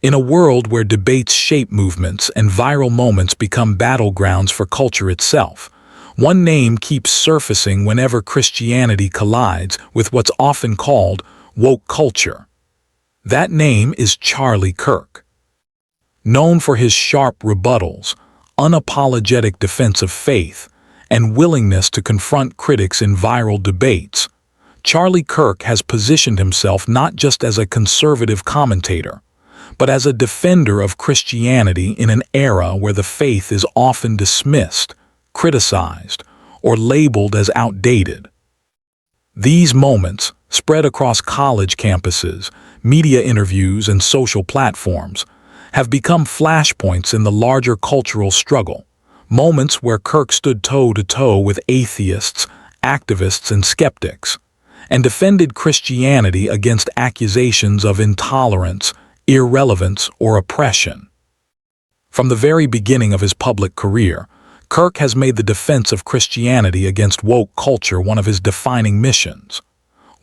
In a world where debates shape movements and viral moments become battlegrounds for culture itself, one name keeps surfacing whenever Christianity collides with what's often called woke culture. That name is Charlie Kirk. Known for his sharp rebuttals, unapologetic defense of faith, and willingness to confront critics in viral debates, Charlie Kirk has positioned himself not just as a conservative commentator, but as a defender of Christianity in an era where the faith is often dismissed, criticized, or labeled as outdated. These moments, spread across college campuses, media interviews, and social platforms, have become flashpoints in the larger cultural struggle, moments where Kirk stood toe-to-toe with atheists, activists, and skeptics, and defended Christianity against accusations of intolerance, irrelevance, or oppression. From the very beginning of his public career, Kirk has made the defense of Christianity against woke culture one of his defining missions.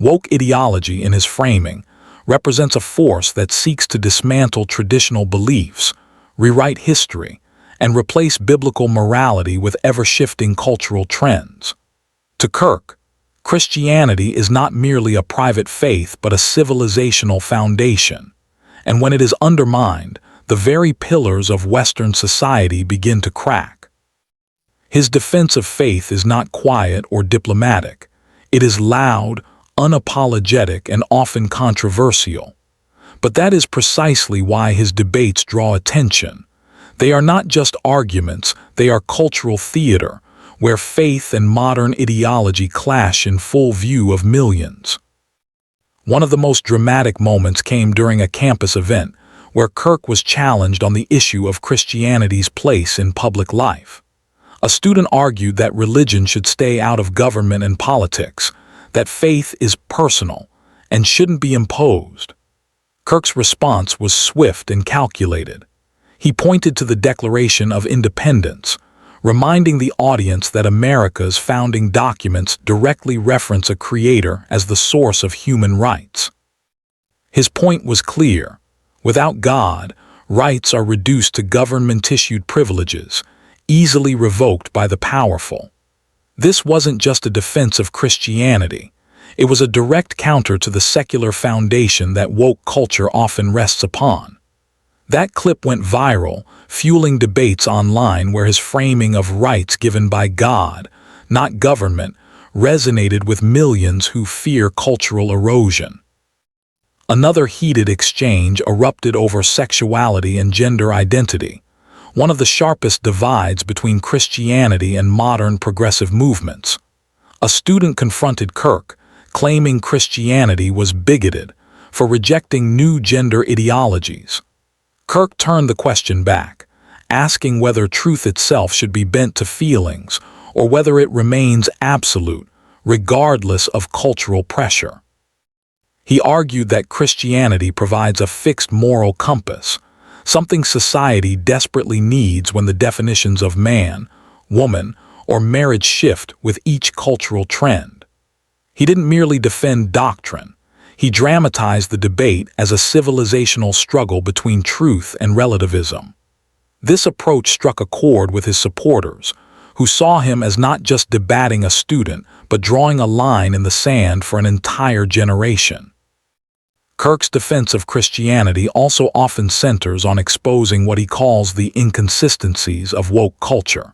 Woke ideology, in his framing, represents a force that seeks to dismantle traditional beliefs, rewrite history, and replace biblical morality with ever-shifting cultural trends. To Kirk, Christianity is not merely a private faith but a civilizational foundation, and when it is undermined, the very pillars of Western society begin to crack. His defense of faith is not quiet or diplomatic. It is loud, unapologetic, and often controversial. But that is precisely why his debates draw attention. They are not just arguments, they are cultural theater, where faith and modern ideology clash in full view of millions. One of the most dramatic moments came during a campus event where Kirk was challenged on the issue of Christianity's place in public life. A student argued that religion should stay out of government and politics, that faith is personal and shouldn't be imposed. Kirk's response was swift and calculated. He pointed to the Declaration of Independence, reminding the audience that America's founding documents directly reference a creator as the source of human rights. His point was clear. Without God, rights are reduced to government-issued privileges, easily revoked by the powerful. This wasn't just a defense of Christianity. It was a direct counter to the secular foundation that woke culture often rests upon. That clip went viral, fueling debates online where his framing of rights given by God, not government, resonated with millions who fear cultural erosion. Another heated exchange erupted over sexuality and gender identity, one of the sharpest divides between Christianity and modern progressive movements. A student confronted Kirk, claiming Christianity was bigoted for rejecting new gender ideologies. Kirk turned the question back, asking whether truth itself should be bent to feelings or whether it remains absolute, regardless of cultural pressure. He argued that Christianity provides a fixed moral compass, something society desperately needs when the definitions of man, woman, or marriage shift with each cultural trend. He didn't merely defend doctrine. He dramatized the debate as a civilizational struggle between truth and relativism. This approach struck a chord with his supporters, who saw him as not just debating a student, but drawing a line in the sand for an entire generation. Kirk's defense of Christianity also often centers on exposing what he calls the inconsistencies of woke culture.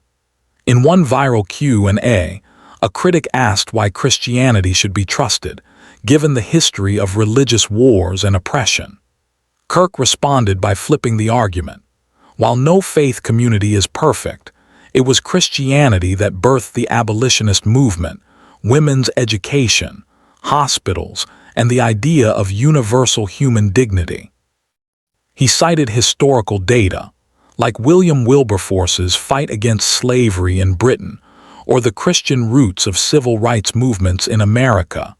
In one viral Q&A, a critic asked why Christianity should be trusted, given the history of religious wars and oppression. Kirk responded by flipping the argument. While no faith community is perfect, it was Christianity that birthed the abolitionist movement, women's education, hospitals, and the idea of universal human dignity. He cited historical data, like William Wilberforce's fight against slavery in Britain, or the Christian roots of civil rights movements in America,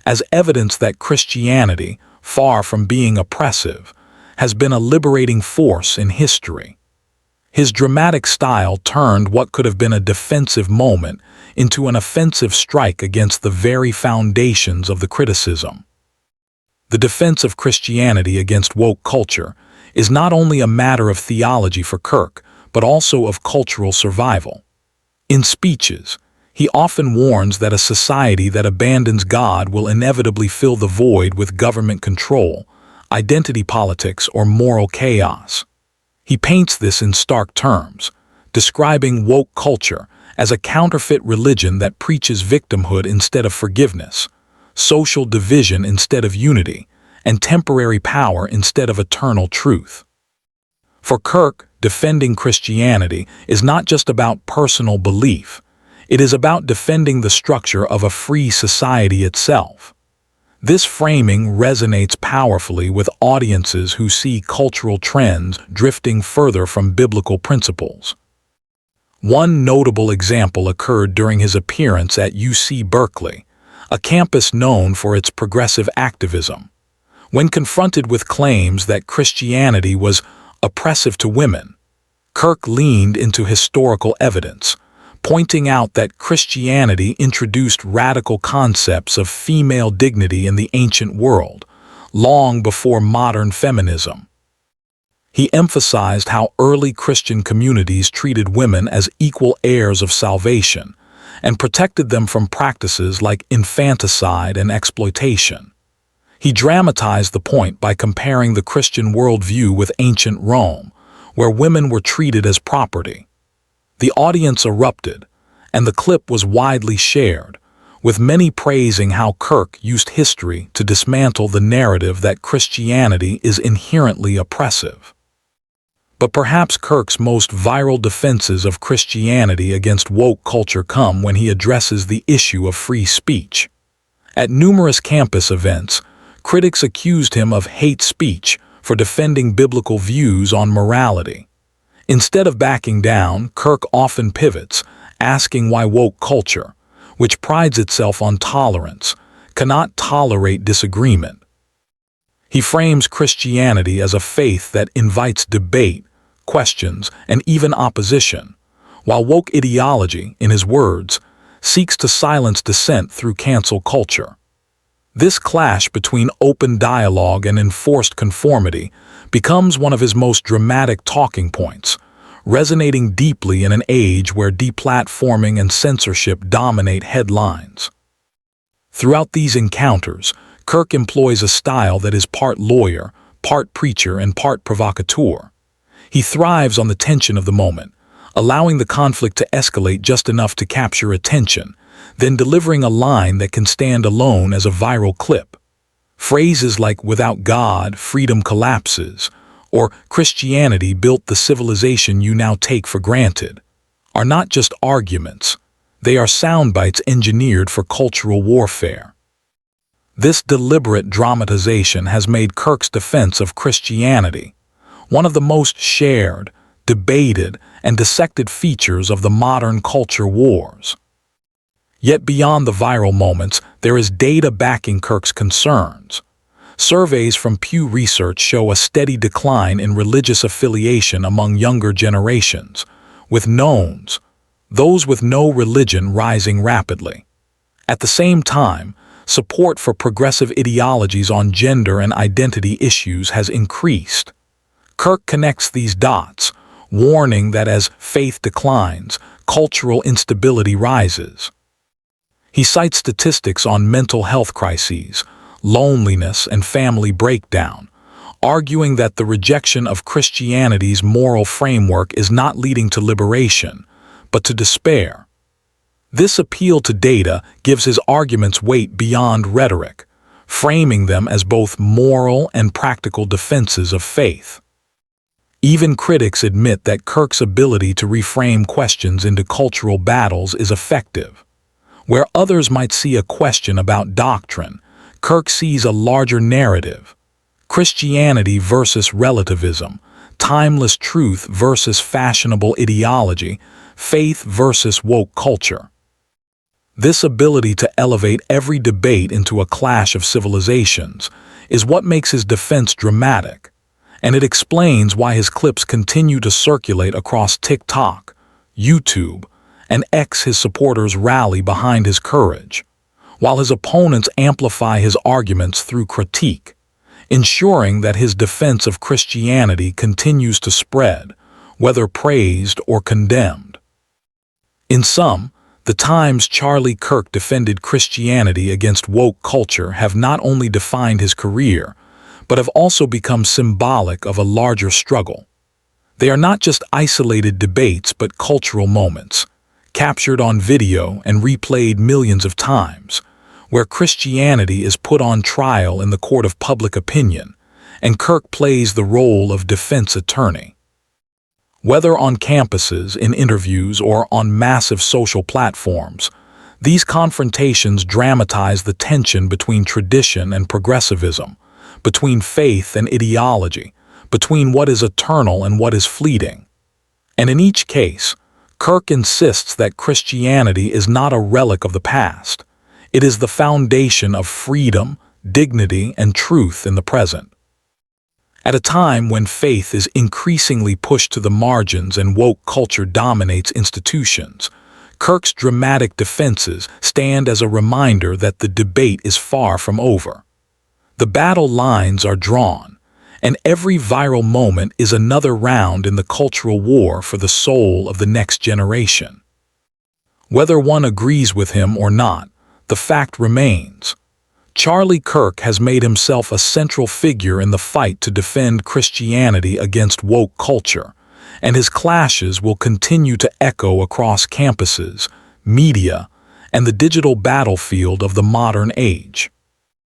as evidence that Christianity, far from being oppressive, has been a liberating force in history. His dramatic style turned what could have been a defensive moment into an offensive strike against the very foundations of the criticism. The defense of Christianity against woke culture is not only a matter of theology for Kirk, but also of cultural survival. In speeches, he often warns that a society that abandons God will inevitably fill the void with government control, identity politics, or moral chaos. He paints this in stark terms, describing woke culture as a counterfeit religion that preaches victimhood instead of forgiveness, social division instead of unity, and temporary power instead of eternal truth. For Kirk, defending Christianity is not just about personal belief. It is about defending the structure of a free society itself. This framing resonates powerfully with audiences who see cultural trends drifting further from biblical principles. One notable example occurred during his appearance at UC Berkeley, a campus known for its progressive activism. When confronted with claims that Christianity was oppressive to women, Kirk leaned into historical evidence, pointing out that Christianity introduced radical concepts of female dignity in the ancient world, long before modern feminism. He emphasized how early Christian communities treated women as equal heirs of salvation and protected them from practices like infanticide and exploitation. He dramatized the point by comparing the Christian worldview with ancient Rome, where women were treated as property. The audience erupted, and the clip was widely shared, with many praising how Kirk used history to dismantle the narrative that Christianity is inherently oppressive. But perhaps Kirk's most viral defenses of Christianity against woke culture come when he addresses the issue of free speech. At numerous campus events, critics accused him of hate speech for defending biblical views on morality. Instead of backing down, Kirk often pivots, asking why woke culture, which prides itself on tolerance, cannot tolerate disagreement. He frames Christianity as a faith that invites debate, questions, and even opposition, while woke ideology, in his words, seeks to silence dissent through cancel culture. This clash between open dialogue and enforced conformity becomes one of his most dramatic talking points, resonating deeply in an age where deplatforming and censorship dominate headlines. Throughout these encounters, Kirk employs a style that is part lawyer, part preacher, and part provocateur. He thrives on the tension of the moment, allowing the conflict to escalate just enough to capture attention, then delivering a line that can stand alone as a viral clip. Phrases like "without God, freedom collapses," or "Christianity built the civilization you now take for granted," are not just arguments. They are sound bites engineered for cultural warfare. This deliberate dramatization has made Kirk's defense of Christianity one of the most shared, debated, and dissected features of the modern culture wars. Yet beyond the viral moments, there is data backing Kirk's concerns. Surveys from Pew Research show a steady decline in religious affiliation among younger generations, with nones, those with no religion, rising rapidly. At the same time, support for progressive ideologies on gender and identity issues has increased. Kirk connects these dots, warning that as faith declines, cultural instability rises. He cites statistics on mental health crises, loneliness, and family breakdown, arguing that the rejection of Christianity's moral framework is not leading to liberation, but to despair. This appeal to data gives his arguments weight beyond rhetoric, framing them as both moral and practical defenses of faith. Even critics admit that Kirk's ability to reframe questions into cultural battles is effective. Where others might see a question about doctrine, Kirk sees a larger narrative: Christianity versus relativism, timeless truth versus fashionable ideology, faith versus woke culture. This ability to elevate every debate into a clash of civilizations is what makes his defense dramatic, and it explains why his clips continue to circulate across TikTok, YouTube, and X. His supporters rally behind his courage, while his opponents amplify his arguments through critique, ensuring that his defense of Christianity continues to spread, whether praised or condemned. In sum, the times Charlie Kirk defended Christianity against woke culture have not only defined his career, but have also become symbolic of a larger struggle. They are not just isolated debates but cultural moments, captured on video and replayed millions of times, where Christianity is put on trial in the court of public opinion, and Kirk plays the role of defense attorney. Whether on campuses, in interviews, or on massive social platforms, these confrontations dramatize the tension between tradition and progressivism, between faith and ideology, between what is eternal and what is fleeting. And in each case, Kirk insists that Christianity is not a relic of the past. It is the foundation of freedom, dignity, and truth in the present. At a time when faith is increasingly pushed to the margins and woke culture dominates institutions, Kirk's dramatic defenses stand as a reminder that the debate is far from over. The battle lines are drawn, and every viral moment is another round in the cultural war for the soul of the next generation. Whether one agrees with him or not, the fact remains. Charlie Kirk has made himself a central figure in the fight to defend Christianity against woke culture, and his clashes will continue to echo across campuses, media, and the digital battlefield of the modern age.